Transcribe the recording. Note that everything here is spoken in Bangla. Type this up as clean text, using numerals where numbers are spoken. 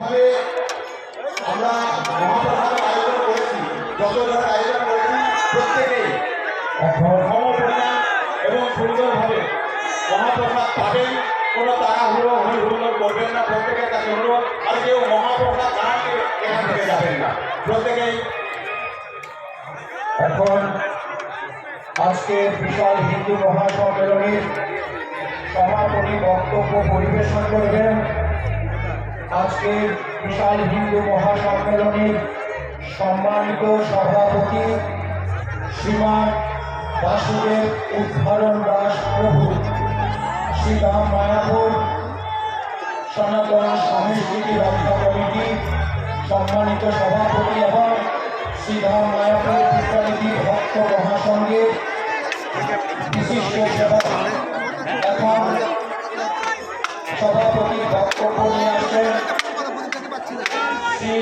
আমরা মহাপ্রসাদের আয়োজন করেছি, যত ধরনের আয়োজন করেছি প্রত্যেকেই সমপরিমাণ এবং সুন্দরভাবে মহাপ্রসাদ পাবেন। কোনো তাড়াহুড়ো হইহুল্লোড় করবেন না, প্রত্যেকের কাছে অনুরোধ। আর কেউ মহাপ্রসাদ না নিয়ে এখান থেকে যাবেন না, প্রত্যেকেই। এখন আজকে বিশাল হিন্দু মহাসম্মেলনের সভাপতি বক্তব্য পরিবেশন করবেন। আজকে বিশাল হিন্দু মহাসম্মেলনের সম্মানিত সভাপতি শ্রীমান বাসুদেব উদ্ধারণ দাস প্রভু, শ্রীধাম মায়াপুর সনাতন সংস্কৃতি রক্ষা কমিটি সম্মানিত সভাপতি এবং শ্রীধাম মায়াপুর বিদ্যানীতি ভক্ত মহাসংঘের বিশিষ্ট সেবক এখন সভাপতির বক্তব্য নিয়ে আসেন শ্রী